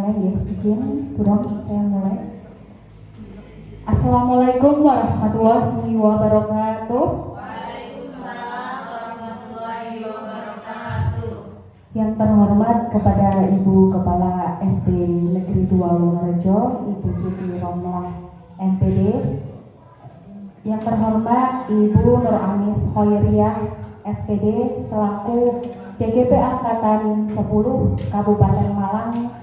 mulai ya, izin Burong saya mulai. Assalamualaikum warahmatullahi wabarakatuh. Waalaikumsalam warahmatullahi wabarakatuh. Yang terhormat kepada Ibu Kepala SD Negeri 2 Wonorejo, Ibu Siti Romlah MPD. Yang terhormat Ibu Nur Anis Khoiriyah SPD selaku CGP Angkatan 10 Kabupaten Malang,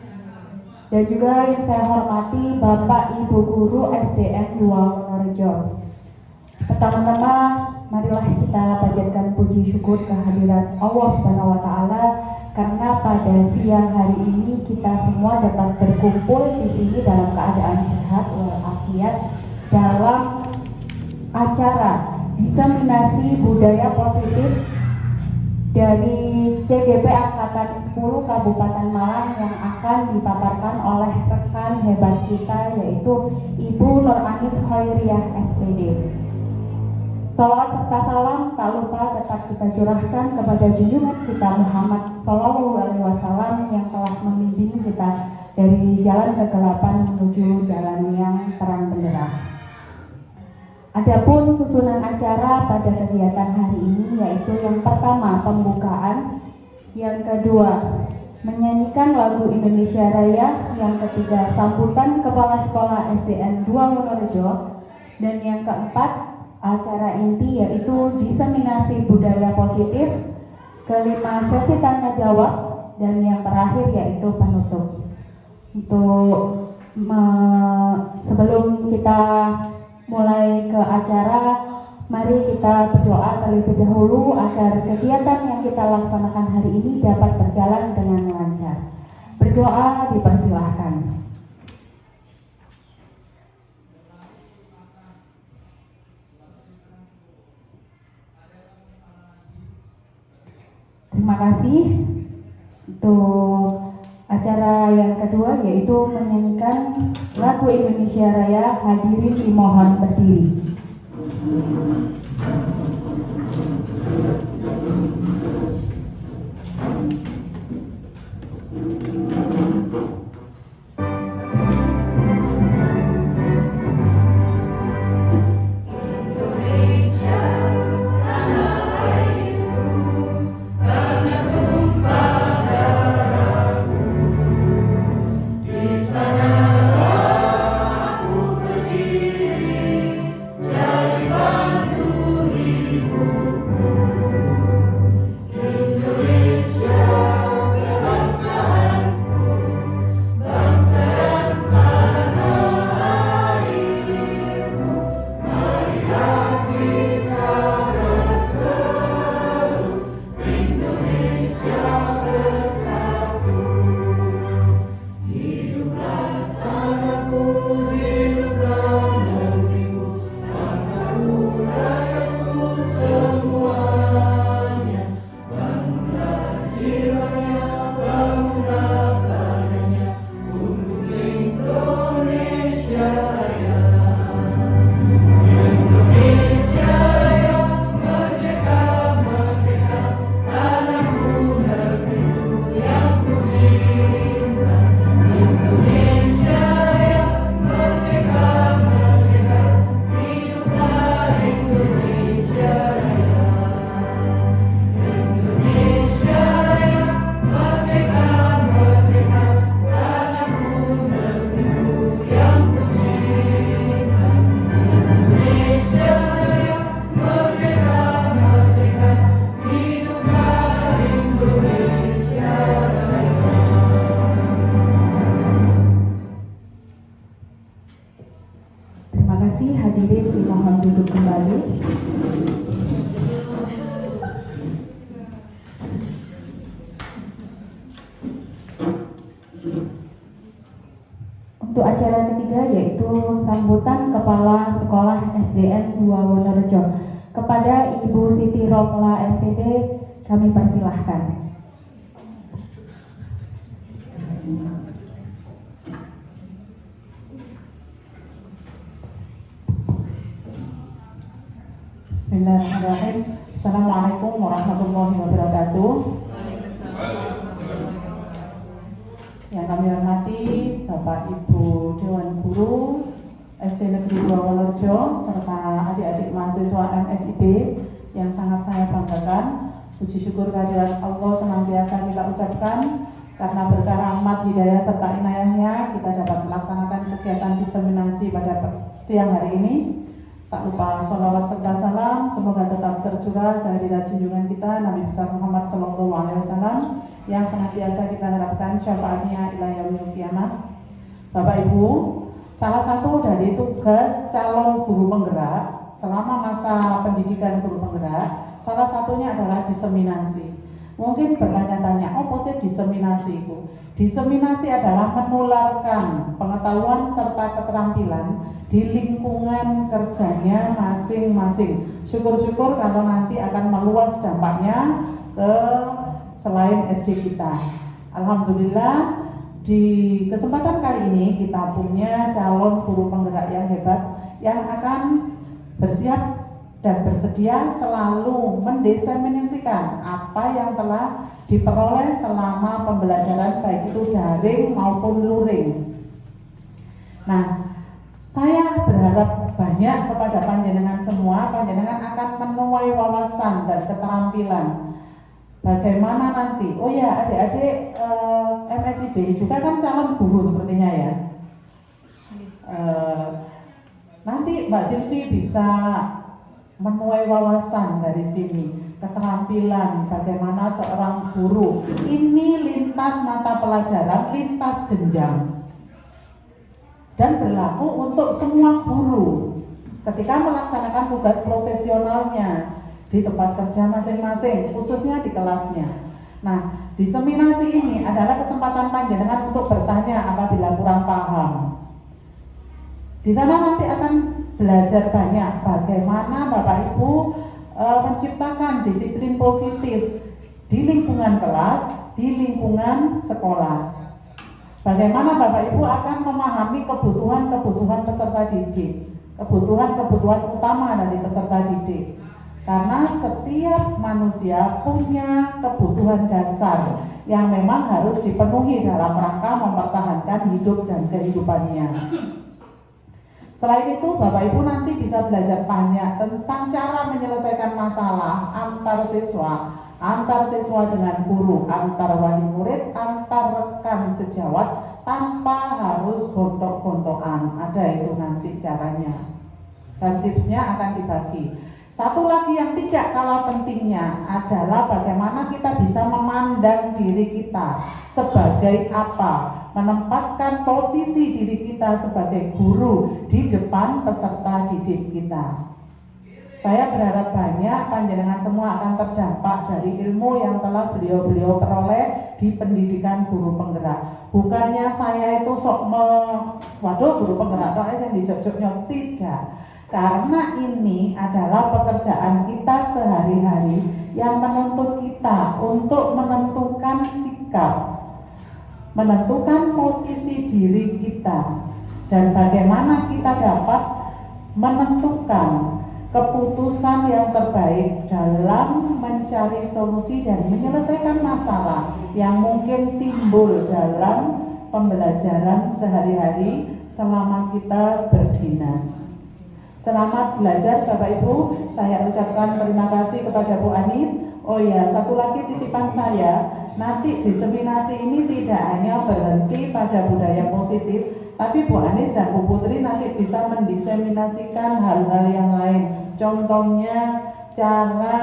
dan juga yang saya hormati Bapak Ibu Guru SDN 2 Wonorejo. Pertama-tama marilah kita panjatkan puji syukur kehadirat Allah Subhanahu wa taala karena pada siang hari ini kita semua dapat berkumpul di sini dalam keadaan sehat walafiat dalam acara diseminasi budaya positif dari CGP Angkatan 10 Kabupaten Malang yang akan dipaparkan oleh rekan hebat kita yaitu Ibu Nur Anis Khoiriyah SPD. Salawat serta salam tak lupa tetap kita curahkan kepada junjungan kita Muhammad Sallallahu Alaihi Wasallam yang telah membimbing kita dari jalan kegelapan menuju jalan yang terang benderang. Adapun susunan acara pada kegiatan hari ini yaitu yang pertama pembukaan, yang kedua menyanyikan lagu Indonesia Raya, yang ketiga sambutan Kepala Sekolah SDN 2 Wonorejo, dan yang keempat acara inti yaitu diseminasi budaya positif, kelima sesi tanya jawab, dan yang terakhir yaitu penutup. Untuk sebelum kita mulai ke acara, mari kita berdoa terlebih dahulu agar kegiatan yang kita laksanakan hari ini dapat berjalan dengan lancar. Berdoa dipersilahkan. Terima kasih. Untuk acara yang kedua yaitu menyanyikan lagu Indonesia Raya, hadirin dimohon berdiri. Hadirin dimohon duduk kembali. Untuk acara ketiga yaitu sambutan Kepala Sekolah SDN 2 Wonorejo. Kepada Ibu Siti Romlah MPD kami persilahkan. Bismillahirrahmanirrahim. Assalamualaikum warahmatullahi wabarakatuh. Yang kami hormati Bapak Ibu Dewan Guru SD Negeri 2 Wonorejo serta adik-adik mahasiswa MSIB yang sangat saya banggakan. Puji syukur kehadirat Allah senantiasa kita ucapkan karena berkah rahmat hidayah serta inayahnya kita dapat melaksanakan kegiatan diseminasi pada siang hari ini. Tak lupa sholawat serta salam semoga tetap tercurah kehadirat junjungan kita Nabi besar Muhammad SAW yang senantiasa kita harapkan syafaatnya ila yaumil qiyamah. Bapak Ibu, salah satu dari tugas calon guru penggerak selama masa pendidikan guru penggerak salah satunya adalah diseminasi. Mungkin bertanya-tanya, apa sih diseminasi itu? Diseminasi adalah menularkan pengetahuan serta keterampilan di lingkungan kerjanya masing-masing. Syukur-syukur kalau nanti akan meluas dampaknya ke selain SD kita. Alhamdulillah di kesempatan kali ini kita punya calon guru penggerak yang hebat yang akan bersiap dan bersedia selalu mendeseminasikan apa yang telah diperoleh selama pembelajaran baik itu daring maupun luring. Nah, saya berharap banyak kepada panjenengan semua, panjenengan akan menuai wawasan dan keterampilan. Bagaimana nanti? Oh ya, adik-adik MSIB juga kan calon guru sepertinya ya. Nanti Mbak Silvi bisa menuai wawasan dari sini, keterampilan bagaimana seorang guru. Ini lintas mata pelajaran, lintas jenjang, dan berlaku untuk semua guru ketika melaksanakan tugas profesionalnya di tempat kerja masing-masing, khususnya di kelasnya. Nah, diseminasi ini adalah kesempatan panjenengan untuk bertanya apabila kurang paham. Di sana nanti akan belajar banyak bagaimana Bapak Ibu menciptakan disiplin positif di lingkungan kelas, di lingkungan sekolah. Bagaimana Bapak Ibu akan memahami kebutuhan-kebutuhan peserta didik, kebutuhan-kebutuhan utama dari peserta didik. Karena setiap manusia punya kebutuhan dasar yang memang harus dipenuhi dalam rangka mempertahankan hidup dan kehidupannya. Selain itu, Bapak Ibu nanti bisa belajar banyak tentang cara menyelesaikan masalah antar siswa dengan guru, antar wali murid, antar rekan sejawat tanpa harus gontok-gontokan. Ada itu nanti caranya. Dan tipsnya akan dibagi. Satu lagi yang tidak kalah pentingnya adalah bagaimana kita bisa memandang diri kita sebagai apa, menempatkan posisi diri kita sebagai guru di depan peserta didik kita. Saya berharap banyak panjenengan semua akan terdampak dari ilmu yang telah beliau-beliau peroleh di pendidikan guru penggerak. Bukannya saya itu waduh guru penggerak yang dijok-joknya, tidak. Karena ini adalah pekerjaan kita sehari-hari yang menuntut kita untuk menentukan sikap, menentukan posisi diri kita, dan bagaimana kita dapat menentukan keputusan yang terbaik dalam mencari solusi dan menyelesaikan masalah yang mungkin timbul dalam pembelajaran sehari-hari selama kita berdinas. Selamat belajar Bapak Ibu, saya ucapkan terima kasih kepada Bu Anis. Oh ya, satu lagi titipan saya, nanti diseminasi ini tidak hanya berhenti pada budaya positif, tapi Bu Anis dan Bu Putri nanti bisa mendiseminasikan hal-hal yang lain. Contohnya cara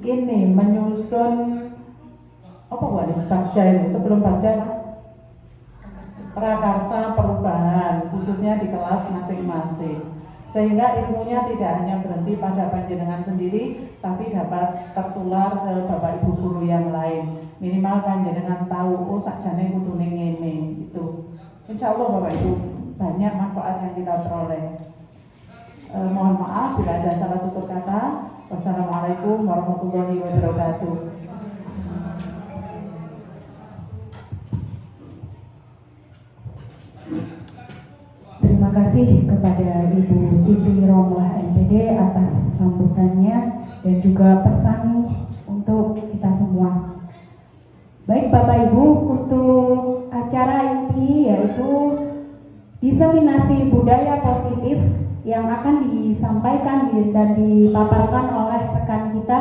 ini menyusun apa Bu Anis? Bagja ini, sebelum Bagja prakarsa perubahan, khususnya di kelas masing-masing. Sehingga ilmunya tidak hanya berhenti pada panjenengan sendiri, tapi dapat tertular ke Bapak Ibu guru yang lain. Minimal panjenengan tahu, oh sakjane kudune ngene gitu. Insya Allah Bapak Ibu banyak manfaat yang kita peroleh. Mohon maaf bila ada salah tutur kata. Wassalamualaikum warahmatullahi wabarakatuh. Terima kasih kepada Ibu Siti Romlah MPD atas sambutannya dan juga pesan untuk kita semua. Baik Bapak Ibu, untuk acara diseminasi budaya positif yang akan disampaikan dan dipaparkan oleh rekan kita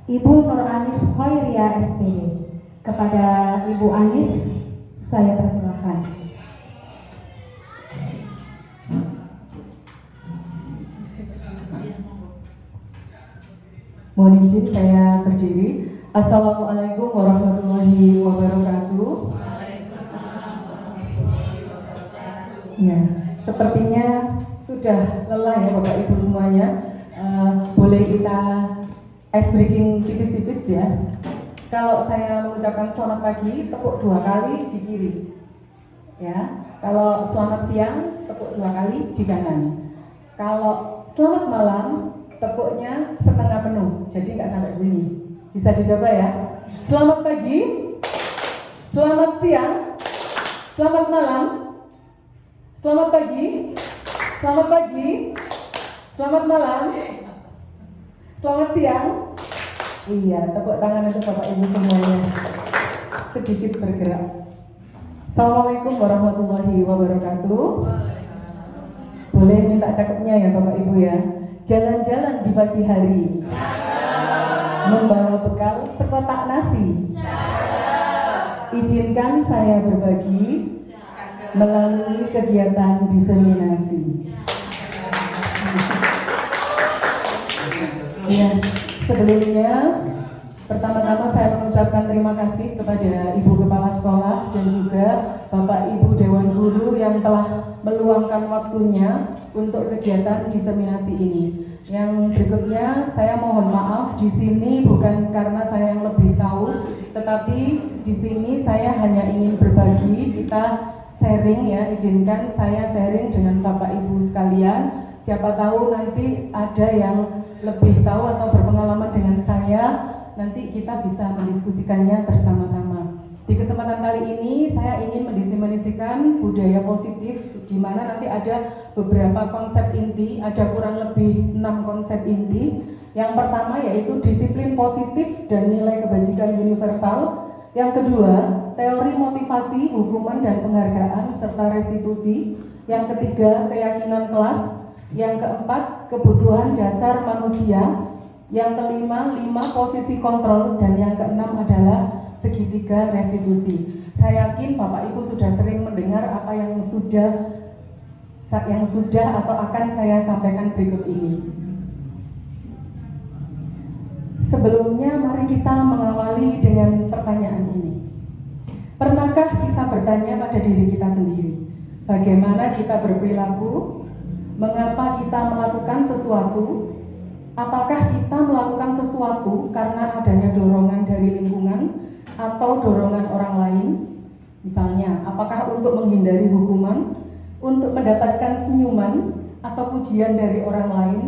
Ibu Nur Anis Hoiria SPD. Kepada Ibu Anis, saya persilahkan. Mohon izin saya berdiri. Assalamualaikum warahmatullahi wabarakatuh. Ya, sepertinya sudah lelah ya Bapak Ibu semuanya. Boleh kita ice breaking tipis-tipis ya. Kalau saya mengucapkan selamat pagi, tepuk 2 kali di kiri. Ya. Kalau selamat siang, tepuk 2 kali di kanan. Kalau selamat malam, tepuknya setengah penuh, jadi nggak sampai bunyi. Bisa dicoba ya. Selamat pagi, selamat siang, selamat malam, selamat pagi, selamat pagi, selamat malam, selamat siang. Iya, tepuk tangan untuk Bapak Ibu semuanya. Sedikit bergerak. Assalamualaikum warahmatullahi wabarakatuh. Boleh minta cakepnya ya Bapak Ibu ya. Jalan-jalan di pagi hari, membawa bekal sekotak nasi. Izinkan saya berbagi melalui kegiatan diseminasi. Ya, sebelumnya pertama-tama saya mengucapkan terima kasih kepada Ibu Kepala Sekolah dan juga Bapak Ibu Dewan Guru yang telah meluangkan waktunya untuk kegiatan diseminasi ini. Yang berikutnya saya mohon maaf, di sini bukan karena saya yang lebih tahu, tetapi di sini saya hanya ingin berbagi, kita sharing ya, izinkan saya sharing dengan Bapak Ibu sekalian. Siapa tahu nanti ada yang lebih tahu atau berpengalaman dengan saya, nanti kita bisa mendiskusikannya bersama-sama. Di kesempatan kali ini saya ingin mendiseminasikan budaya positif, di mana nanti ada beberapa konsep inti, ada kurang lebih 6 konsep inti. Yang pertama yaitu disiplin positif dan nilai kebajikan universal. Yang kedua, teori motivasi, hukuman dan penghargaan serta restitusi. Yang ketiga, keyakinan kelas. Yang keempat, kebutuhan dasar manusia. Yang kelima, 5 posisi kontrol. Dan yang keenam adalah segitiga restitusi. Saya yakin Bapak Ibu sudah sering mendengar apa yang sudah atau akan saya sampaikan berikut ini. Sebelumnya mari kita mengawali dengan pertanyaan ini. Pernahkah kita bertanya pada diri kita sendiri, bagaimana kita berperilaku? Mengapa kita melakukan sesuatu? Apakah kita melakukan sesuatu karena adanya dorongan dari lingkungan atau dorongan orang lain? Misalnya, apakah untuk menghindari hukuman, untuk mendapatkan senyuman atau pujian dari orang lain,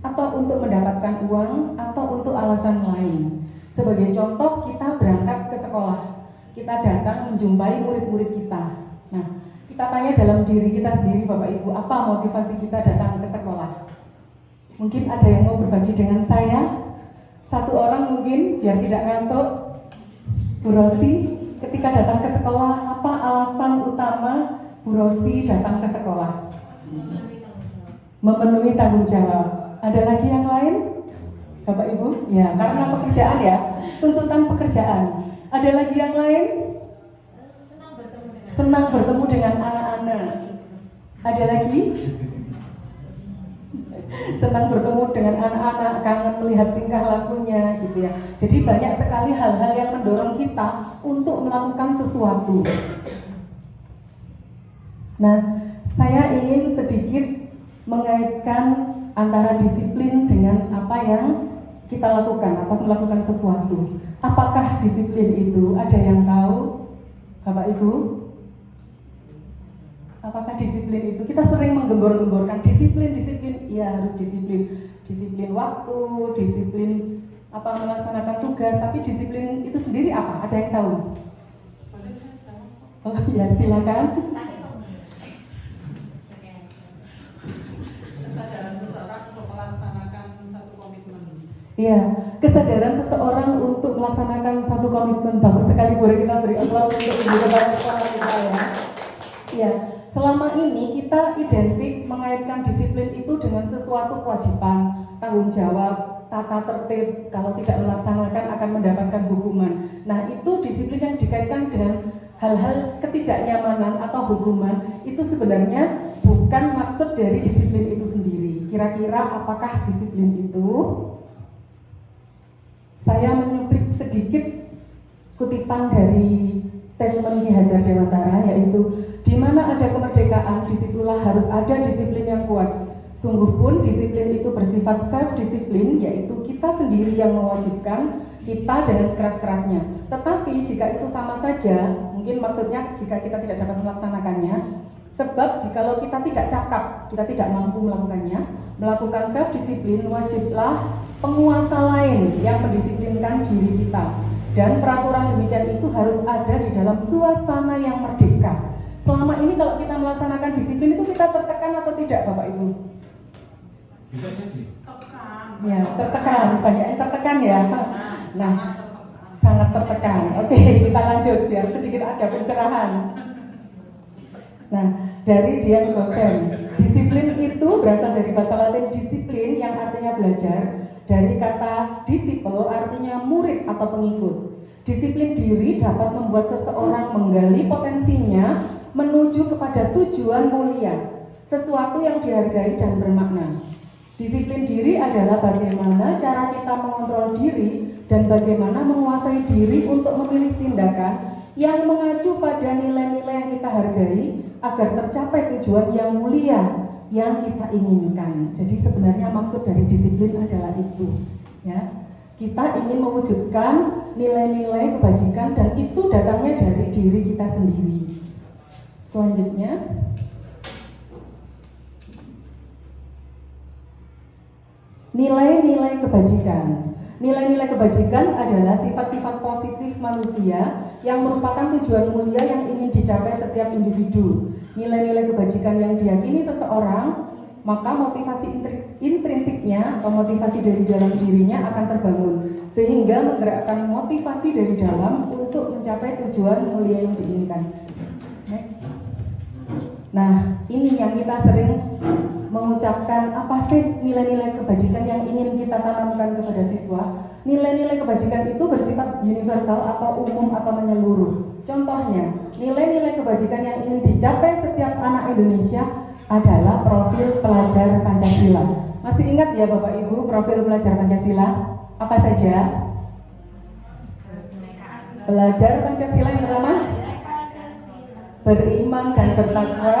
atau untuk mendapatkan uang, atau untuk alasan lain? Sebagai contoh, kita berangkat ke sekolah, kita datang menjumpai murid-murid kita. Nah, kita tanya dalam diri kita sendiri, Bapak Ibu, apa motivasi kita datang ke sekolah? Mungkin ada yang mau berbagi dengan saya? Satu orang mungkin, biar tidak ngantuk. Bu Rosi, ketika datang ke sekolah, apa alasan utama Bu Rosi datang ke sekolah? Memenuhi tanggung jawab. Ada lagi yang lain? Bapak Ibu? Ya, karena pekerjaan ya, tuntutan pekerjaan. Ada lagi yang lain? Senang bertemu dengan anak-anak. Ada lagi? Senang bertemu dengan anak-anak, kangen melihat tingkah lakunya gitu ya. Jadi banyak sekali hal-hal yang mendorong kita untuk melakukan sesuatu. Nah, saya ingin sedikit mengaitkan antara disiplin dengan apa yang kita lakukan atau melakukan sesuatu. Apakah disiplin itu? Ada yang tahu? Bapak Ibu? Apakah disiplin itu? Kita sering menggembor-gemborkan disiplin, iya harus disiplin. Disiplin waktu, disiplin apa melaksanakan tugas, tapi disiplin itu sendiri apa? Ada yang tahu? Oh iya, silakan. Kesadaran seseorang untuk melaksanakan satu komitmen. Iya, kesadaran seseorang untuk melaksanakan satu komitmen. Bagus sekali, boleh kita beri aplaus untuk Ibu Kepala Sekolah kita ya. Iya, Selama ini kita identik mengaitkan disiplin itu dengan sesuatu kewajiban, tanggung jawab, tata tertib, kalau tidak melaksanakan akan mendapatkan hukuman. Nah, itu disiplin yang dikaitkan dengan hal-hal ketidaknyamanan atau hukuman, itu sebenarnya bukan maksud dari disiplin itu sendiri. Kira-kira apakah disiplin itu? Saya menyuplik sedikit kutipan dari statement Ki Hajar Dewantara, yaitu di mana ada kemerdekaan, disitulah harus ada disiplin yang kuat. Sungguh pun disiplin itu bersifat self-disiplin, yaitu kita sendiri yang mewajibkan kita dengan sekeras-kerasnya. Tetapi jika itu sama saja, mungkin maksudnya jika kita tidak dapat melaksanakannya, sebab jikalau kita tidak cakap, kita tidak mampu melakukannya, melakukan self-disiplin, wajiblah penguasa lain yang mendisiplinkan diri kita. Dan peraturan demikian itu harus ada di dalam suasana yang merdeka. Selama ini kalau kita melaksanakan disiplin itu kita tertekan atau tidak, Bapak Ibu? Bisa jadi. Ya, tertekan, banyak yang tertekan ya. Nah, sangat tertekan. Oke, kita lanjut biar sedikit ada pencerahan. Nah, dari Dian Gosen, disiplin itu berasal dari bahasa Latin disiplin yang artinya belajar. Dari kata disciple artinya murid atau pengikut. Disiplin diri dapat membuat seseorang menggali potensinya menuju kepada tujuan mulia, sesuatu yang dihargai dan bermakna. Disiplin diri adalah bagaimana cara kita mengontrol diri dan bagaimana menguasai diri untuk memilih tindakan yang mengacu pada nilai-nilai yang kita hargai agar tercapai tujuan yang mulia yang kita inginkan. Jadi sebenarnya maksud dari disiplin adalah itu, ya. Kita ingin mewujudkan nilai-nilai kebajikan dan itu datangnya dari diri kita sendiri. Selanjutnya, nilai-nilai kebajikan. Nilai-nilai kebajikan adalah sifat-sifat positif manusia yang merupakan tujuan mulia yang ingin dicapai setiap individu. Nilai-nilai kebajikan yang diyakini seseorang, maka motivasi intrinsiknya atau motivasi dari dalam dirinya akan terbangun, sehingga menggerakkan motivasi dari dalam untuk mencapai tujuan mulia yang diinginkan. Next. Nah, ini yang kita sering mengucapkan, apa sih nilai-nilai kebajikan yang ingin kita tanamkan kepada siswa? Nilai-nilai kebajikan itu bersifat universal atau umum atau menyeluruh. Contohnya, nilai-nilai kebajikan yang ingin dicapai setiap anak Indonesia adalah profil pelajar Pancasila. Masih ingat ya Bapak Ibu profil pelajar Pancasila? Apa saja? Pelajar Pancasila yang pertama, beriman dan bertakwa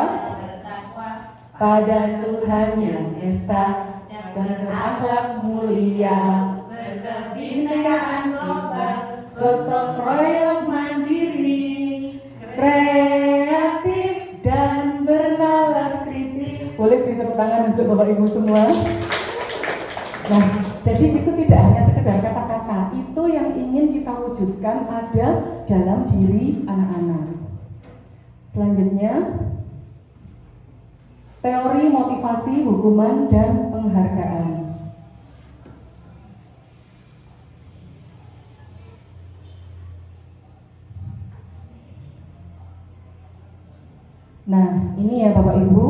pada Tuhan Yang Esa dan berakhlak mulia, berkebinekaan global, gotong royong mandiri, kreatif dan bernalar kritis. Boleh beri tepuk tangan untuk Bapak Ibu semua. Nah, jadi itu tidak hanya sekedar kata-kata, itu yang ingin kita wujudkan ada dalam diri anak-anak. Selanjutnya, teori motivasi, hukuman, dan penghargaan. Nah, ini ya Bapak Ibu,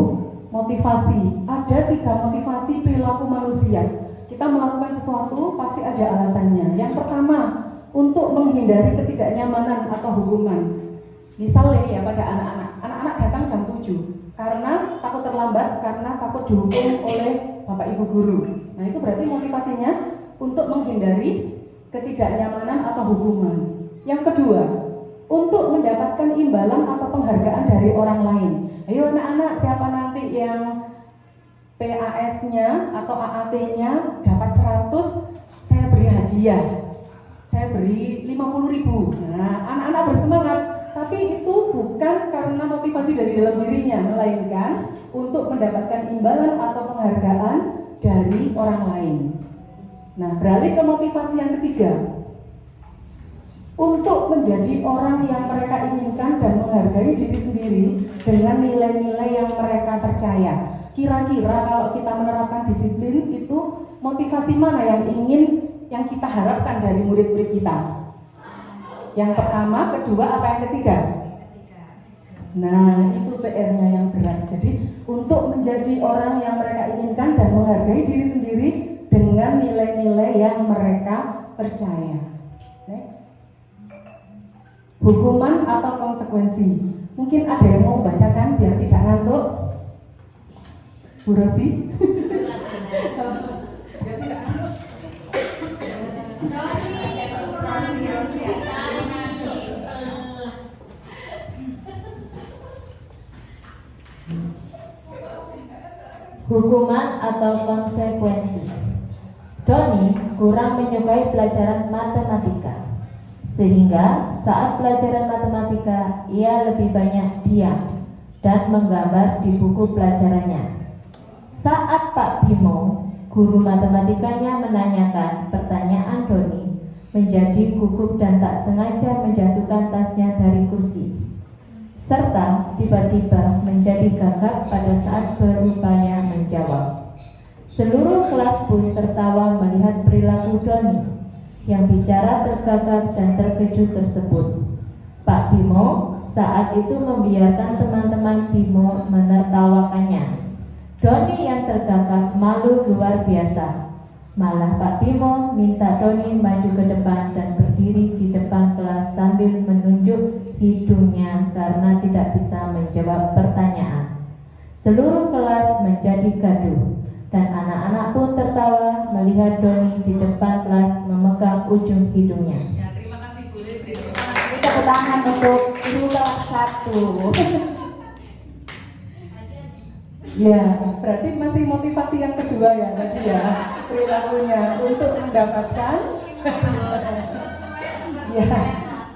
motivasi. Ada 3 motivasi perilaku manusia. Kita melakukan sesuatu pasti ada alasannya. Yang pertama, untuk menghindari ketidaknyamanan atau hukuman. Misal ini ya pada anak-anak. Anak-anak datang jam 7 karena takut terlambat, karena takut dihukum oleh Bapak Ibu guru. Nah, itu berarti motivasinya untuk menghindari ketidaknyamanan atau hukuman. Yang kedua, untuk mendapatkan imbalan atau penghargaan dari orang lain. Ayo anak-anak, siapa nanti yang PAS-nya atau AAT-nya dapat 100, saya beri hadiah. Saya beri 50.000. Nah, anak-anak bersemangat, tapi itu bukan karena motivasi dari dalam dirinya, melainkan untuk mendapatkan imbalan atau penghargaan dari orang lain. Nah, beralih ke motivasi yang ketiga, untuk menjadi orang yang mereka inginkan dan menghargai diri sendiri dengan nilai-nilai yang mereka percaya. Kira-kira kalau kita menerapkan disiplin itu motivasi mana yang kita harapkan dari murid-murid kita? Yang pertama, kedua, apa yang ketiga? Nah, itu PR-nya yang berat. Jadi, untuk menjadi orang yang mereka inginkan dan menghargai diri sendiri dengan nilai-nilai yang mereka percaya. Next. Hukuman atau konsekuensi. Mungkin ada yang mau bacakan biar tidak ngantuk. Bu Rosi. Biar tidak ngantuk. Hukuman atau konsekuensi. Doni kurang menyukai pelajaran matematika, sehingga saat pelajaran matematika ia lebih banyak diam dan menggambar di buku pelajarannya. Saat Pak Bimo, guru matematikanya, menanyakan pertanyaan Doni, menjadi gugup dan tak sengaja menjatuhkan tasnya dari kursi, serta tiba-tiba menjadi gagap pada saat berupaya menjawab. Seluruh kelas pun tertawa melihat perilaku Doni yang bicara tergagap dan terkejut tersebut. Pak Bimo saat itu membiarkan teman-teman Bimo menertawakannya. Doni yang tergagap malu luar biasa. Malah Pak Bimo minta Doni maju ke depan dan berdiri di depan kelas sambil menunjuk hidungnya karena tidak bisa menjawab pertanyaan. Seluruh kelas menjadi gaduh dan anak-anak pun tertawa melihat Doni di depan kelas memegang ujung hidungnya. Ya, terima kasih Bu. Tepuk tangan untuk guru kelas 1. Ya, berarti masih motivasi yang kedua ya tadi ya, perilakunya untuk mendapatkan.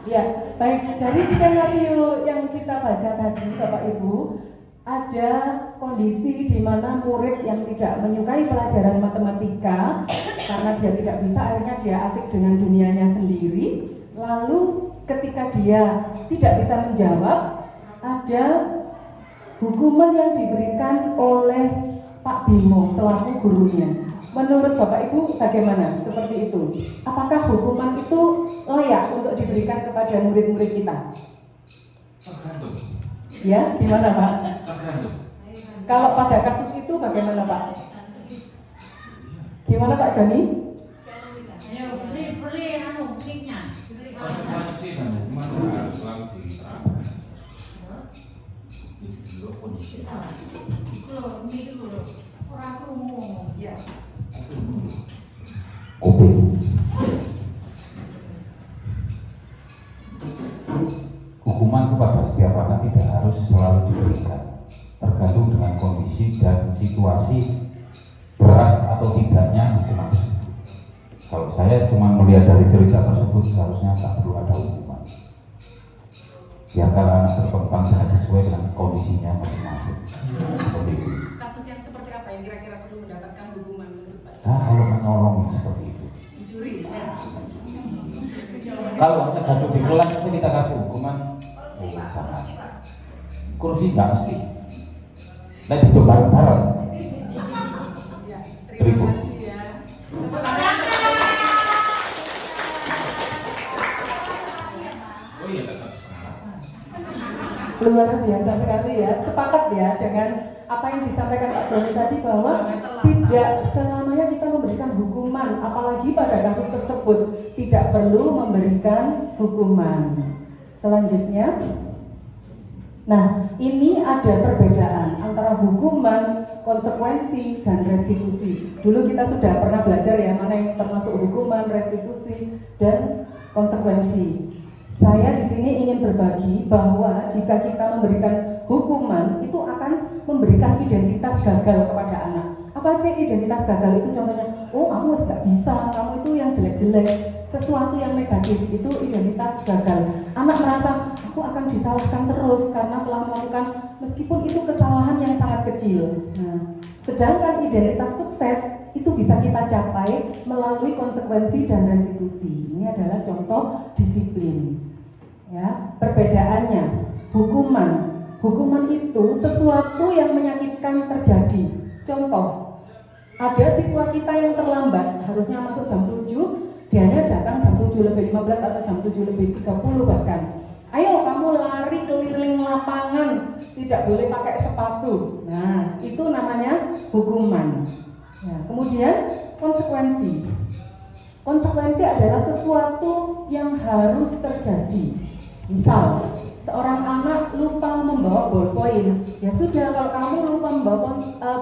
Ya, baik, dari skenario yang kita baca tadi Bapak Ibu, ada kondisi di mana murid yang tidak menyukai pelajaran matematika karena dia tidak bisa, akhirnya dia asik dengan dunianya sendiri. Lalu ketika dia tidak bisa menjawab, ada hukuman yang diberikan oleh Pak Bimo selaku gurunya. Menurut Bapak Ibu bagaimana seperti itu? Apakah hukuman itu layak untuk diberikan kepada murid-murid kita? Tergantung. Ya, gimana Pak? Tergantung. Kalau pada kasus itu bagaimana Pak? Gimana Pak Joni? Konsekuensi dan hukuman harus selalu diterapkan. Itu dulu kondisi. Ya. Hukuman kepada setiap anak tidak harus selalu diberikan, tergantung dengan kondisi dan situasi berat atau tidaknya hukuman tersebut. Kalau saya cuma melihat dari cerita tersebut, seharusnya tak perlu ada hukuman. Biarkan anak berkembang dengan sesuai dengan kondisinya masing-masing. Seperti itu. Kasus yang seperti apa yang kira-kira perlu mendapatkan hukuman menurut Pak Joni? Nah, kalau menolong seperti itu. Mencuri ya. Kalau hanya gaduh di kelas itu kita kasih hukuman, sangat. Kursi nggak mesti. Nanti itu bareng-bareng. Ya, terima kasih ya. Oh iya, tetap salah. Luar biasa sekali ya, sepakat ya dengan apa yang disampaikan Pak Joni tadi bahwa tidak selamanya kita memberikan hukuman, apalagi pada kasus tersebut tidak perlu memberikan hukuman. Selanjutnya, nah ini ada perbedaan antara hukuman, konsekuensi, dan restitusi. Dulu kita sudah pernah belajar ya mana yang termasuk hukuman, restitusi, dan konsekuensi. Saya di sini ingin berbagi bahwa jika kita memberikan hukuman itu akan memberikan identitas gagal kepada anak. Apa sih identitas gagal itu? Contohnya, oh kamu nggak bisa, kamu itu yang jelek-jelek, sesuatu yang negatif itu identitas gagal. Anak merasa aku akan disalahkan terus karena telah melakukan meskipun itu kesalahan yang sangat kecil. Nah, sedangkan identitas sukses itu bisa kita capai melalui konsekuensi dan restitusi. Ini adalah contoh disiplin. Ya, perbedaannya hukuman itu sesuatu yang menyakitkan terjadi. Contoh, ada siswa kita yang terlambat, harusnya masuk jam 7, dianya datang jam 7 lebih 15 atau jam 7 lebih 30 bahkan. Ayo kamu lari keliling lapangan, tidak boleh pakai sepatu. Nah, itu namanya hukuman. Nah, kemudian konsekuensi. Konsekuensi adalah sesuatu yang harus terjadi. Misal, seorang anak lupa membawa ballpoint. Ya sudah, kalau kamu lupa membawa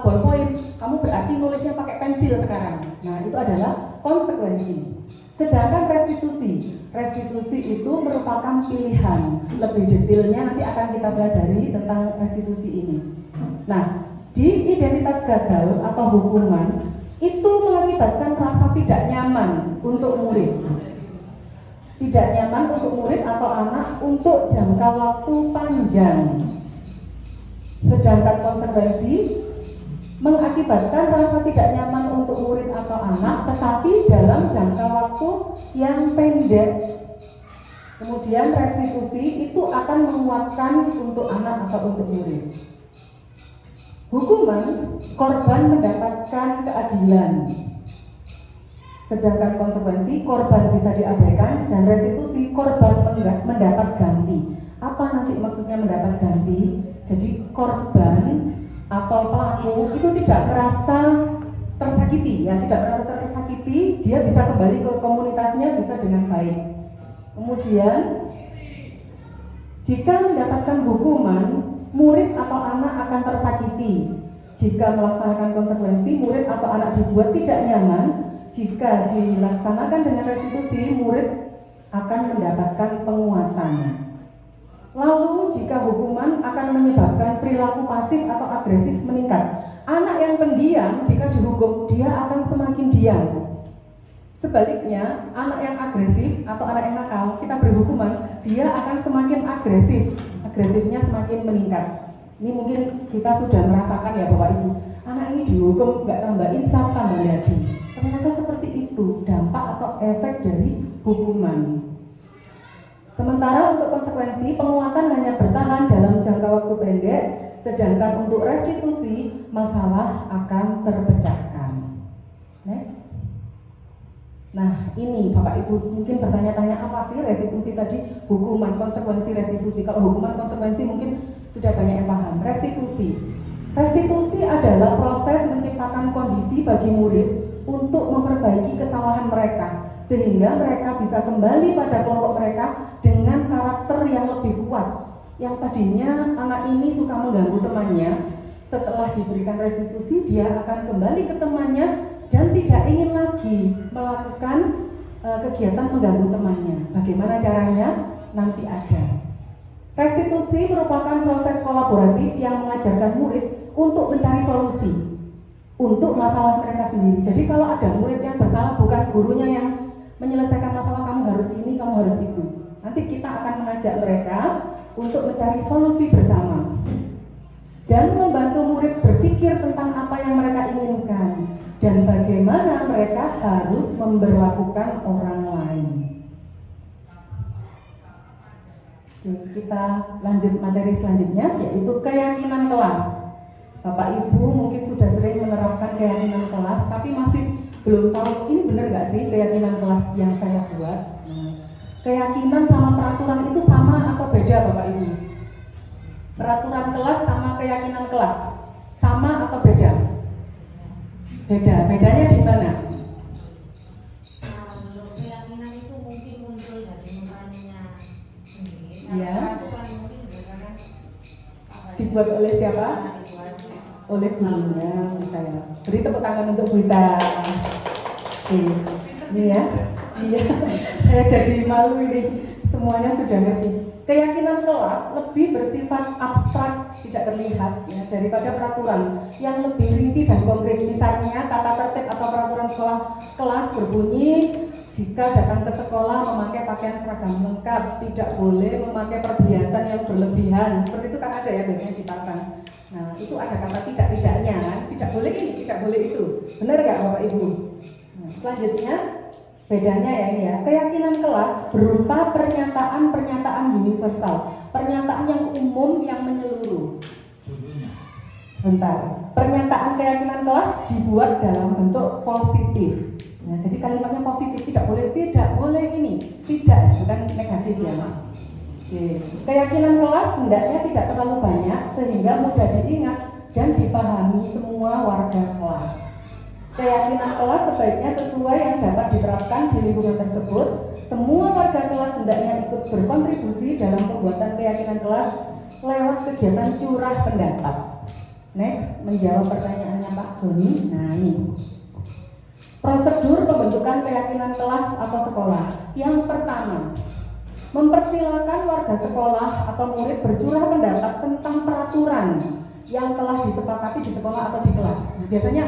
ballpoint, kamu berarti nulisnya pakai pensil sekarang. Nah, itu adalah konsekuensi. Sedangkan restitusi. Restitusi itu merupakan pilihan. Lebih detailnya nanti akan kita pelajari tentang restitusi ini. Nah, di identitas gagal atau hukuman itu mengakibatkan rasa tidak nyaman untuk murid. Tidak nyaman untuk murid atau anak untuk jangka waktu panjang. Sedangkan konsekuensi mengakibatkan rasa tidak nyaman untuk murid atau anak, tetapi dalam jangka waktu yang pendek. Kemudian restitusi itu akan menguatkan untuk anak atau untuk murid. Hukuman, korban mendapatkan keadilan. Sedangkan konsekuensi, korban bisa diabaikan, dan restitusi, korban mendapat ganti. Apa nanti maksudnya mendapat ganti? Jadi korban atau pelaku itu tidak merasa tersakiti, ya, tidak merasa tersakiti, dia bisa kembali ke komunitasnya bisa dengan baik. Kemudian, jika mendapatkan hukuman, murid atau anak akan tersakiti. Jika melaksanakan konsekuensi, murid atau anak dibuat tidak nyaman. Jika dilaksanakan dengan restitusi, murid akan mendapatkan penguatan. Lalu, jika hukuman akan menyebabkan perilaku pasif atau agresif meningkat. Anak yang pendiam, jika dihukum, dia akan semakin diam. Sebaliknya, anak yang agresif atau anak yang nakal, kita beri hukuman, dia akan semakin agresif. Agresifnya semakin meningkat. Ini mungkin kita sudah merasakan ya Bapak Ibu, anak ini dihukum nggak tambah insaf, tambah lagi. Ternyata seperti itu dampak atau efek dari hukuman. Sementara untuk konsekuensi, penguatan hanya bertahan dalam jangka waktu pendek, sedangkan untuk restitusi, masalah akan terpecahkan. Next. Nah, ini Bapak Ibu mungkin bertanya-tanya, apa sih restitusi tadi? Hukuman, konsekuensi, restitusi. Kalau hukuman, konsekuensi mungkin sudah banyak yang paham. Restitusi. Restitusi adalah proses menciptakan kondisi bagi murid untuk memperbaiki kesalahan mereka, sehingga mereka bisa kembali pada kelompok mereka dengan karakter yang lebih kuat. Yang tadinya anak ini suka mengganggu temannya, setelah diberikan restitusi, dia akan kembali ke temannya dan tidak ingin lagi melakukan kegiatan mengganggu temannya. Bagaimana caranya? Nanti ada. Restitusi merupakan proses kolaboratif yang mengajarkan murid untuk mencari solusi untuk masalah mereka sendiri. Jadi kalau ada murid yang bersalah, bukan gurunya yang menyelesaikan masalah, kamu harus ini, kamu harus itu. Nanti kita akan mengajak mereka untuk mencari solusi bersama dan membantu murid berpikir tentang apa yang mereka inginkan dan bagaimana mereka harus memperlakukan orang lain. Oke, kita lanjut materi selanjutnya, yaitu keyakinan kelas. Bapak Ibu mungkin sudah sering menerapkan keyakinan kelas, tapi masih belum tahu ini benar nggak sih keyakinan kelas yang saya buat. Keyakinan sama peraturan itu sama atau beda Bapak Ibu? Peraturan kelas sama keyakinan kelas sama atau beda? Beda. Bedanya di mana? Kalau keyakinan itu mungkin muncul dari nuraninya sendiri. Ya. Peraturan mungkin berdasarkan Dibuat oleh siapa? Oleh gurunya, saya. Beri tepuk tangan untuk Bu Ita. Oke, ini ya. Iya, saya jadi malu ini. Semuanya sudah ngerti. Keyakinan kelas lebih bersifat abstrak, tidak terlihat ya, daripada peraturan yang lebih rinci dan konkret. Misalnya tata tertib atau peraturan sekolah kelas berbunyi, jika datang ke sekolah memakai pakaian seragam lengkap, tidak boleh memakai perhiasan yang berlebihan. Seperti itu kan ada ya biasanya dipasang. Nah, itu ada kata tidak-tidaknya kan? Tidak boleh ini, tidak boleh itu. Benar nggak Bapak Ibu? Nah, selanjutnya bedanya ya ini ya, keyakinan kelas berupa pernyataan-pernyataan universal, pernyataan yang umum yang menyeluruh. Sebentar, pernyataan keyakinan kelas dibuat dalam bentuk positif. Nah, jadi kalimatnya positif, tidak boleh ini, tidak, bukan negatif ya Mak. Oke. Keyakinan kelas hendaknya tidak terlalu banyak sehingga mudah diingat dan dipahami semua warga kelas. Keyakinan kelas sebaiknya sesuai yang dapat diterapkan di lingkungan tersebut. Semua warga kelas hendaknya ikut berkontribusi dalam pembuatan keyakinan kelas lewat kegiatan curah pendapat. Next, menjawab pertanyaannya Pak Joni. Nah ini prosedur pembentukan keyakinan kelas atau sekolah. Yang pertama, mempersilakan warga sekolah atau murid bercurah pendapat tentang peraturan yang telah disepakati di sekolah atau di kelas. Nah, biasanya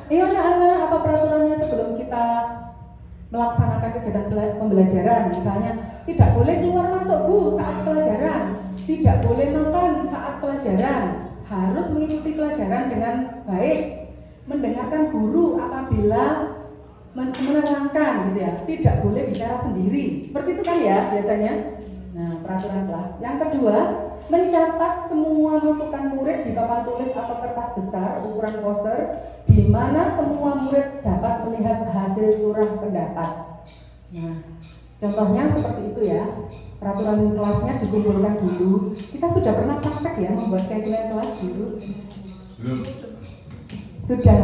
anak-anak, apa peraturannya sebelum kita melaksanakan kegiatan pembelajaran? Misalnya, tidak boleh keluar masuk Bu saat pelajaran, tidak boleh makan saat pelajaran, harus mengikuti pelajaran dengan baik, mendengarkan guru apabila menerangkan gitu ya, tidak boleh bicara sendiri. Seperti itu kan ya biasanya. Nah, peraturan kelas. Yang kedua, mencatat semua masukan murid di papan tulis atau kertas besar ukuran poster di mana semua murid dapat melihat hasil curah pendapat. Nah, contohnya seperti itu ya. Peraturan kelasnya dikumpulkan dulu. Kita sudah pernah praktek ya membuat keyakinan kelas dulu. Belum. Sudah.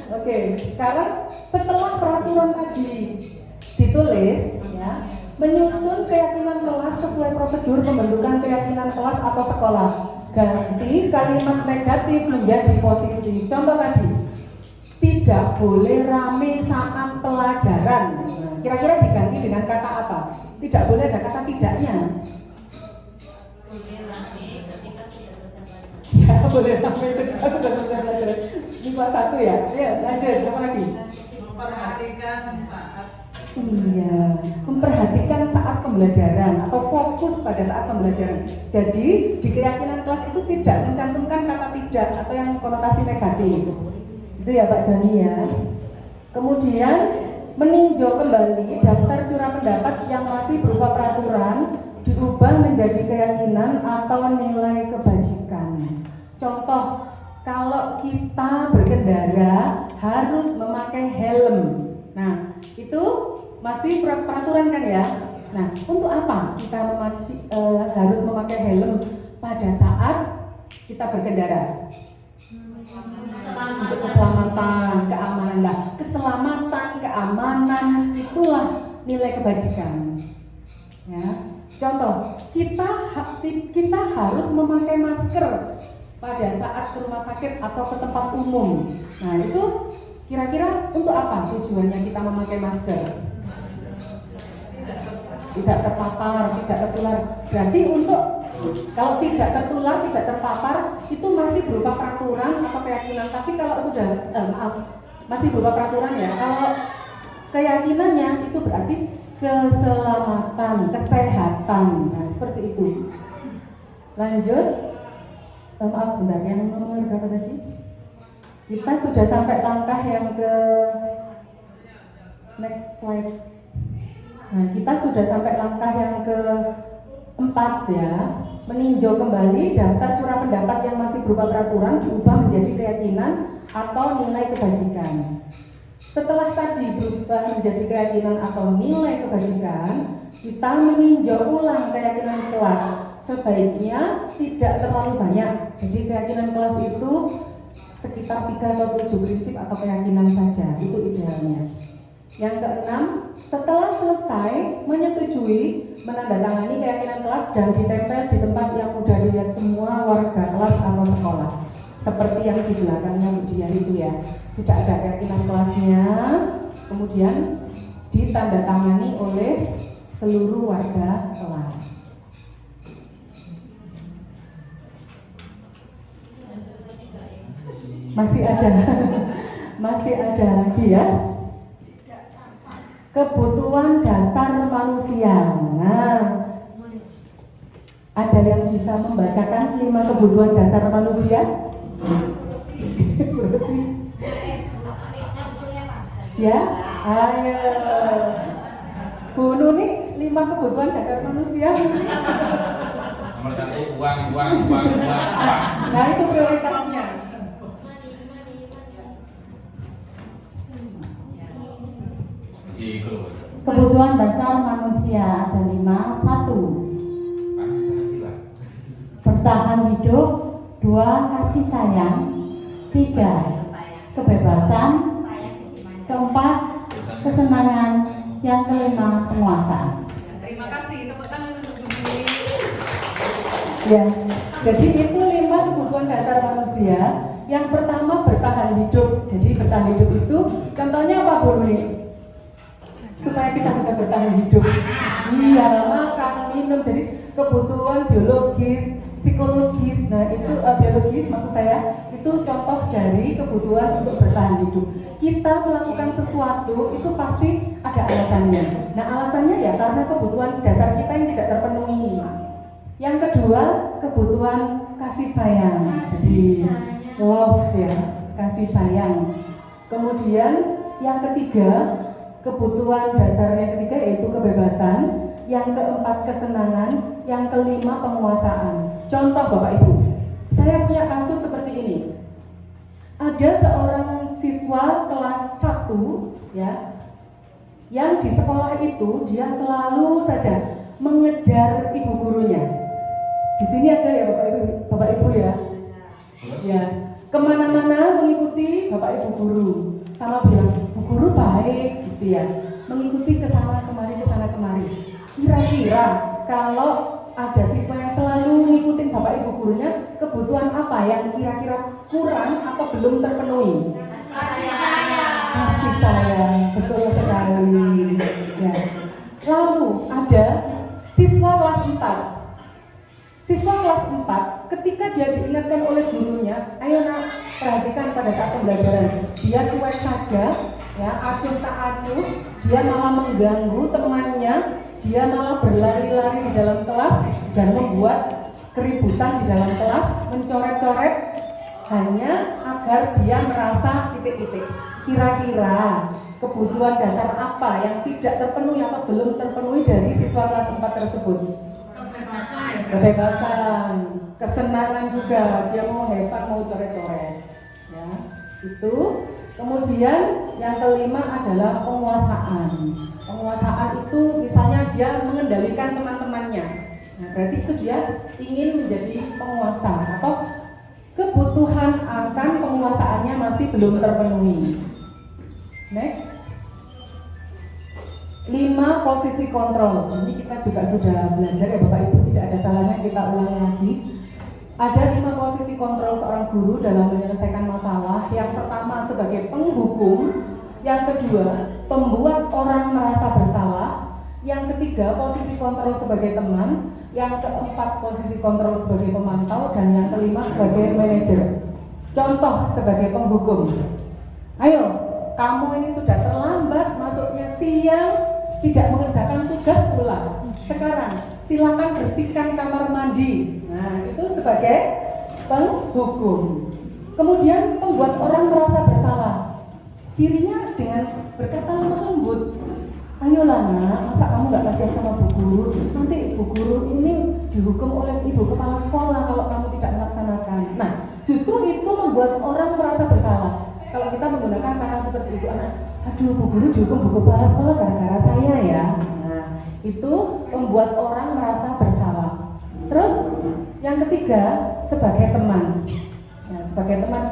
Oke, sekarang setelah peraturan tadi ditulis ya, menyusun keyakinan kelas sesuai prosedur pembentukan keyakinan kelas atau sekolah. Ganti kalimat negatif menjadi positif. Contoh tadi, tidak boleh rame saat pelajaran. Nah, kira-kira diganti dengan kata apa? Tidak boleh ada kata tidaknya. Boleh rame ketika sudah selesai pelajaran. Ya, boleh rame ketika sudah selesai pelajaran. Ini kelas 1 ya? Ya, lanjut, apa lagi? Memperhatikan saat Iya, memperhatikan saat pembelajaran atau fokus pada saat pembelajaran. Jadi di keyakinan kelas itu tidak mencantumkan kata tidak atau yang konotasi negatif. Itu ya Pak Jani ya. Kemudian meninjau kembali daftar curah pendapat yang masih berupa peraturan diubah menjadi keyakinan atau nilai kebajikan. Contoh, kalau kita berkendara harus memakai helm. Nah, itu masih peraturan kan ya. Nah, untuk apa kita harus memakai helm pada saat kita berkendara? Untuk keselamatan, keamanan lah. Keselamatan, keamanan itulah nilai kebajikan. Ya. Contoh, kita harus memakai masker pada saat ke rumah sakit atau ke tempat umum. Nah, itu kira-kira untuk apa tujuannya kita memakai masker? Tidak terpapar, tidak tertular. Berarti untuk kalau tidak tertular, tidak terpapar itu masih berupa peraturan atau keyakinan. Tapi kalau sudah masih berupa peraturan ya. Kalau keyakinannya itu berarti keselamatan, kesehatan. Nah, seperti itu. Lanjut. Maaf sebentar, yang nomor berapa tadi? Kita sudah sampai langkah yang ke next slide. Nah, kita sudah sampai langkah yang ke-4 ya. Meninjau kembali daftar curah pendapat yang masih berupa peraturan diubah menjadi keyakinan atau nilai kebajikan. Setelah tadi berubah menjadi keyakinan atau nilai kebajikan, kita meninjau ulang keyakinan kelas. Sebaiknya tidak terlalu banyak. Jadi keyakinan kelas itu sekitar 3 atau 7 prinsip atau keyakinan saja, itu idealnya. Yang keenam, setelah selesai menyetujui, menandatangani keyakinan kelas dan ditempel di tempat yang mudah dilihat semua warga kelas atau sekolah. Seperti yang di belakangnya Bu Dian itu ya, sudah ada keyakinan kelasnya, kemudian ditandatangani oleh seluruh warga kelas. Masih ada lagi ya. Kebutuhan dasar manusia. Nah, ada yang bisa membacakan 5 kebutuhan dasar manusia? Bersih. Ya, ayo. Bu Nuni, 5 kebutuhan dasar manusia. Nomor 1, uang. Nah, itu prioritasnya. Gitu. Kebutuhan dasar manusia ada 5. 1. bertahan hidup, 2 kasih sayang, 3 kebebasan, 4 kesenangan, yang kelima penguasaan. Terima kasih, tepuk tangan untuk Bu Juli. Ya, jadi itu 5 kebutuhan dasar manusia. Yang pertama bertahan hidup. Jadi bertahan hidup itu contohnya apa Bu Luli? Supaya kita bisa bertahan hidup. Iya, makan, minum. Jadi kebutuhan biologis, psikologis. Nah, itu biologis maksud saya itu contoh dari kebutuhan untuk bertahan hidup. Kita melakukan sesuatu itu pasti ada alasannya. Nah, alasannya ya karena kebutuhan dasar kita yang tidak terpenuhi. Yang kedua, kebutuhan kasih sayang. Jadi love ya, kasih sayang. Kemudian yang ketiga, kebutuhan dasar yang ketiga yaitu kebebasan. Yang keempat kesenangan, yang kelima penguasaan. Contoh Bapak Ibu, saya punya kasus seperti ini. Ada seorang siswa kelas 1 ya, yang di sekolah itu dia selalu saja mengejar ibu gurunya. Di sini ada ya Bapak Ibu ya. Ya, kemana-mana mengikuti Bapak Ibu guru, sama bilang Bu guru baik gitu ya, mengikuti ke sana kemari. Kira-kira kalau ada siswa yang selalu mengikuti Bapak Ibu gurunya, kebutuhan apa yang kira-kira kurang atau belum terpenuhi? Kasih sayang, betul sekali. Ya. Lalu ada siswa kelas 4. Siswa kelas 4 ketika dia diingatkan oleh gurunya, ayo nak perhatikan pada saat pembelajaran, dia cuek saja, ya acuh tak acuh, dia malah mengganggu temannya, dia malah berlari-lari di dalam kelas dan membuat keributan di dalam kelas, mencoret-coret hanya agar dia merasa titik-titik. Kira-kira kebutuhan dasar apa yang tidak terpenuhi atau belum terpenuhi dari siswa kelas 4 tersebut? Kebebasan, kesenangan juga, dia mau have fun, mau coret-coret ya, itu. Kemudian yang kelima adalah penguasaan. Penguasaan itu misalnya dia mengendalikan teman-temannya. Nah, berarti itu dia ingin menjadi penguasa atau kebutuhan akan penguasaannya masih belum terpenuhi. Next. 5 posisi kontrol. Ini kita juga sudah belajar ya Bapak Ibu, tidak ada salahnya kita ulangi lagi. Ada 5 posisi kontrol seorang guru dalam menyelesaikan masalah. Yang pertama sebagai penghukum, yang kedua pembuat orang merasa bersalah, yang ketiga posisi kontrol sebagai teman, yang keempat posisi kontrol sebagai pemantau, dan yang kelima sebagai manajer. Contoh sebagai penghukum. Ayo, kamu ini sudah terlambat, masuknya siang, tidak mengerjakan tugas pula. Sekarang silakan bersihkan kamar mandi. Nah, itu sebagai penghukum. Kemudian pembuat orang merasa bersalah. Cirinya dengan berkata lemah lembut. Ayolah nak, masa kamu gak kasihan sama bu guru? Nanti bu guru ini dihukum oleh ibu kepala sekolah kalau kamu tidak melaksanakan. Nah, justru itu membuat orang merasa bersalah. Kalau kita menggunakan kata seperti itu, aduh bu guru dihukum bu kepala sekolah gara-gara saya ya. Nah, itu membuat orang merasa bersalah. Terus yang ketiga sebagai teman. Ya, sebagai teman,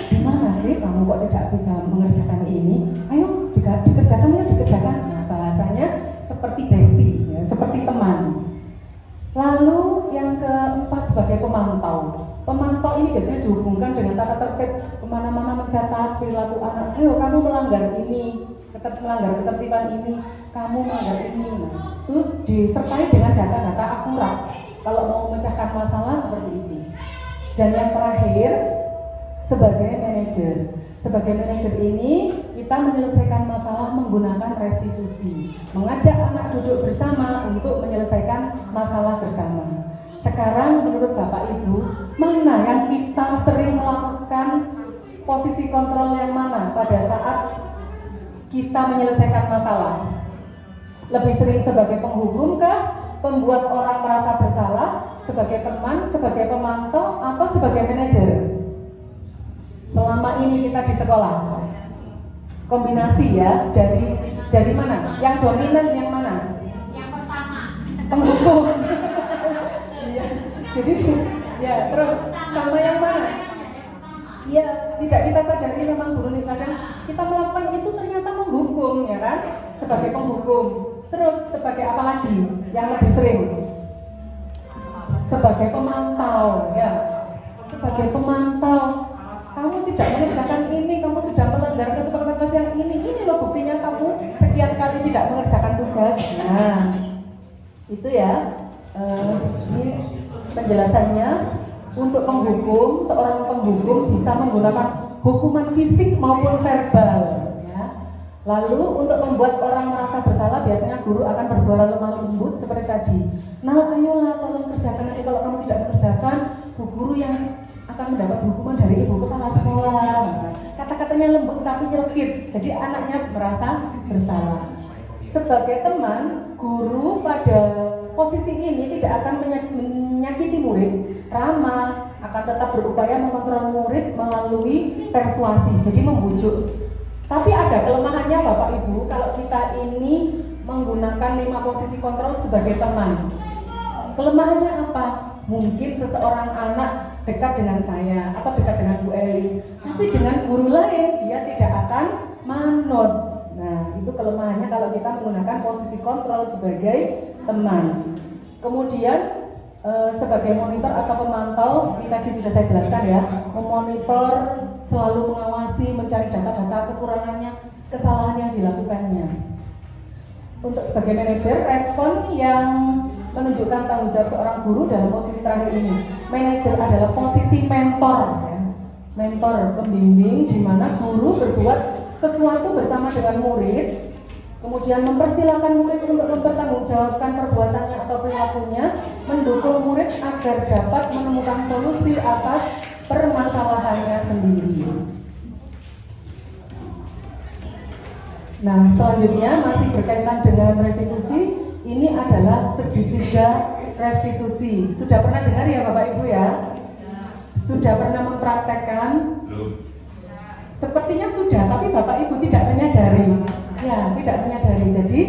gimana sih kamu kok tidak bisa mengerjakan ini? Ayo dikerjakan ya, dikerjakan. Nah, bahasanya seperti bestie, ya, seperti teman. Lalu yang keempat sebagai pemantau. Pemantau ini biasanya dihubungkan dengan tata tertib, kemana-mana mencatat perilaku anak. Ayo kamu melanggar ini, melanggar ketertiban ini, kamu melanggar ini. Nah, itu disertai dengan data-data akurat kalau mau memecahkan masalah seperti ini. Dan yang terakhir sebagai manajer. Sebagai manajer ini kita menyelesaikan masalah menggunakan restitusi, mengajak anak duduk bersama untuk menyelesaikan masalah bersama. Sekarang menurut Bapak Ibu, mana yang kita sering melakukan posisi kontrol yang mana pada saat kita menyelesaikan masalah? Lebih sering sebagai penghukum kah? Pembuat orang merasa bersalah? Sebagai teman, sebagai pemantau, atau sebagai manajer? Selama ini kita di sekolah kombinasi ya, dari mana? Yang dominan yang mana? Yang pertama. Penghukum. Iya. Jadi ya terus sama yang mana? Ya tidak kita sadari memang guru nih kadang kita melakukan itu ternyata menghukum ya kan, sebagai penghukum. Terus sebagai apa lagi yang lebih sering? Sebagai pemantau ya, sebagai pemantau. Kamu tidak mengerjakan ini, kamu sudah melanggar kesepakatan yang ini loh buktinya kamu sekian kali tidak mengerjakan tugas. Nah itu ya, ini penjelasannya. Untuk penghukum, seorang penghukum bisa menggunakan hukuman fisik maupun verbal ya. Lalu untuk membuat orang merasa bersalah, biasanya guru akan bersuara lemah lembut seperti tadi. Nah ayolah tolong kerjakan, nanti kalau kamu tidak mengerjakan, bu guru yang akan mendapat hukuman dari ibu kepala sekolah. Kata-katanya lembut tapi nyelkit, jadi anaknya merasa bersalah. Sebagai teman, guru pada posisi ini tidak akan menyakiti murid, ramah, akan tetap berupaya mengontrol murid melalui persuasi, jadi membujuk. Tapi ada kelemahannya Bapak Ibu kalau kita ini menggunakan 5 posisi kontrol sebagai teman. Kelemahannya apa? Mungkin seseorang anak dekat dengan saya atau dekat dengan Bu Elis, tapi dengan guru lain dia tidak akan manut. Nah, itu kelemahannya kalau kita menggunakan posisi kontrol sebagai teman. Kemudian sebagai monitor atau pemantau, ini tadi sudah saya jelaskan ya, memonitor, selalu mengawasi, mencari data-data kekurangannya, kesalahan yang dilakukannya. Untuk sebagai manajer, respon yang menunjukkan tanggung jawab seorang guru dalam posisi terakhir ini. Manajer adalah posisi mentor ya. Mentor pembimbing di mana guru berbuat sesuatu bersama dengan murid, kemudian mempersilahkan murid untuk mempertanggungjawabkan perbuatannya atau perilakunya, mendukung murid agar dapat menemukan solusi atas permasalahannya sendiri. Nah, selanjutnya masih berkaitan dengan restitusi, ini adalah segitiga restitusi. Sudah pernah dengar ya Bapak Ibu ya? Sudah pernah mempraktekkan? Belum. Sepertinya sudah, tapi Bapak Ibu tidak menyadari. Ya, tidak menyadari. Jadi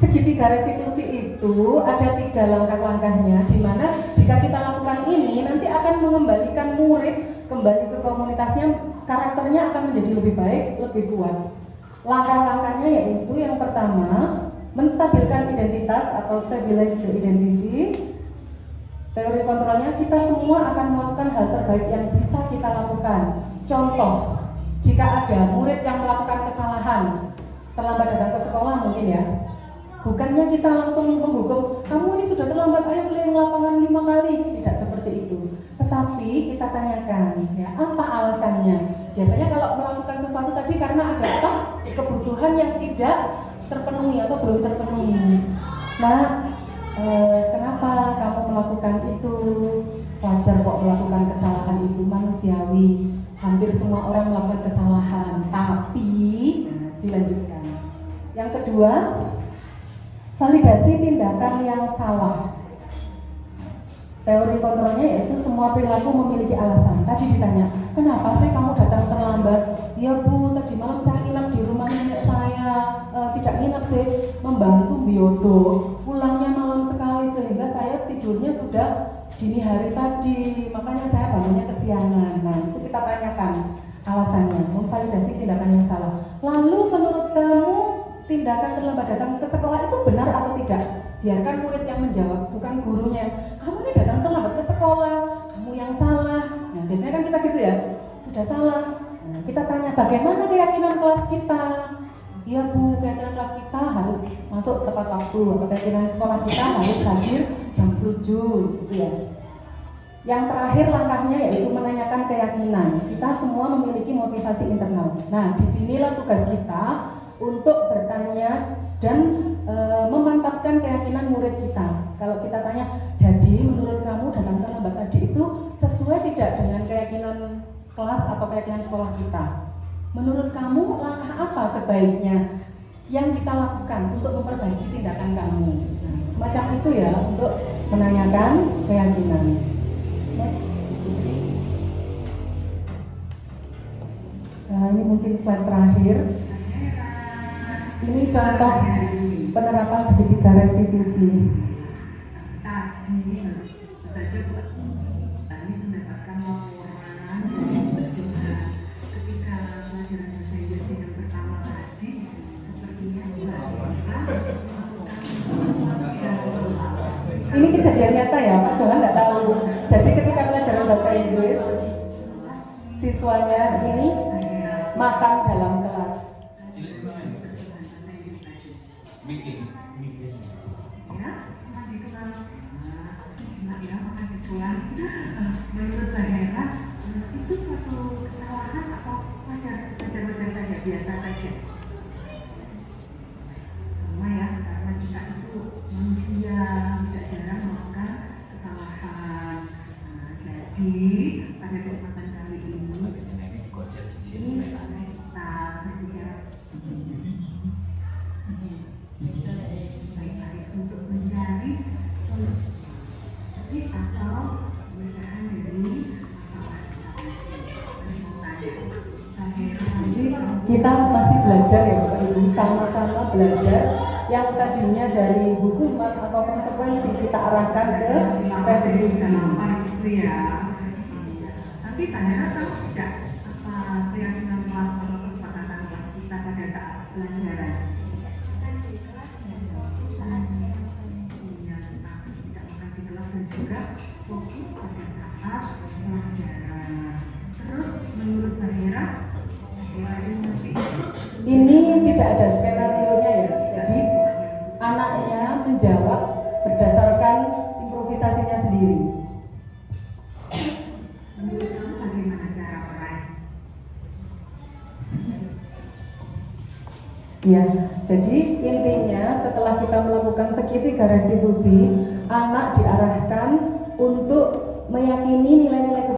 segitiga restitusi itu ada 3 langkah-langkahnya, di mana jika kita lakukan ini nanti akan mengembalikan murid kembali ke komunitasnya, karakternya akan menjadi lebih baik, lebih kuat. Langkah-langkahnya yaitu yang pertama, menstabilkan identitas atau stabilize the identity. Teori kontrolnya, kita semua akan melakukan hal terbaik yang bisa kita lakukan. Contoh, jika ada murid yang melakukan kesalahan, terlambat datang ke sekolah mungkin ya, bukannya kita langsung menghukum, kamu ini sudah terlambat, ayo keliling lapangan 5 kali. Tidak seperti itu, tetapi kita tanyakan ya, apa alasannya. Biasanya kalau melakukan sesuatu tadi karena ada apa? Kebutuhan yang tidak terpenuhi atau belum terpenuhi. Nah, kenapa kamu melakukan itu? Wajar kok melakukan kesalahan itu, manusiawi. Hampir semua orang melakukan kesalahan, tapi dilanjutkan. Yang kedua, validasi tindakan yang salah. Teori kontrolnya yaitu semua perilaku memiliki alasan. Tadi ditanya, kenapa sih kamu datang terlambat? Ya Bu, tadi malam saya nginap di rumah nenek saya. Tidak nginap sih, membantu biodo. Pulangnya malam sekali sehingga saya tidurnya sudah dini hari tadi. Makanya saya bangunnya kesiangan. Nah, itu kita tanyakan alasannya, memvalidasi tindakan yang salah. Lalu menurut kamu tindakan terlambat datang ke sekolah itu benar atau tidak? Biarkan murid yang menjawab, bukan gurunya. Kamu ini datang terlambat ke sekolah, kamu yang salah. Nah, biasanya kan kita gitu ya, sudah salah. Nah, kita tanya bagaimana keyakinan kelas kita? Ya Bu, keyakinan kelas kita harus masuk tepat waktu, atau keyakinan sekolah kita harus hadir jam 7 gitu ya. Yang terakhir langkahnya yaitu menanyakan keyakinan. Kita semua memiliki motivasi internal. Nah, disinilah tugas kita untuk bertanya dan memantapkan keyakinan murid kita. Kalau kita tanya, jadi menurut kamu datang terlambat tadi itu sesuai tidak dengan keyakinan kelas atau keyakinan sekolah kita? Menurut kamu langkah apa sebaiknya yang kita lakukan untuk memperbaiki tindakan kamu? Nah, semacam itu ya untuk menanyakan keyakinan. Next. Nah, ini mungkin slide terakhir. Ini contoh penerapan segitiga restitusi. Ini kejadian nyata ya, Pak Johan nggak tahu. Jadi ketika pelajaran bahasa Inggris, siswanya ini makan dalam kelas. Mikir. Menurut Mbak Hera, itu suatu kesalahan atau wajar saja, biasa saja? Sama ya, karena kita itu manusia, tidak jarang melakukan kesalahan. Jadi pada kesempatan kali ini kita berbicara baik-baik untuk mencari solusi atau pemecahan dari Jadi kita masih belajar ya Bapak Ibu, sama-sama belajar yang tadinya dari hukuman atau konsekuensi kita arahkan ke restitusi. gitu ya. Tapi Pak Hera tahu tidak apa keyakinan kelas atau kesepakatan kelas kita pada saat pelajaran? Iya, kita tidak makan di kelas dan juga fokus pada saat pelajaran. Terus menurut Mbak Hera, Ini tidak ada skenario-nya ya. Jadi anaknya menjawab berdasarkan improvisasinya sendiri. menurut kamu bagaimana cara meraih? Ya, jadi intinya setelah kita melakukan segitiga restitusi, anak diarahkan untuk meyakini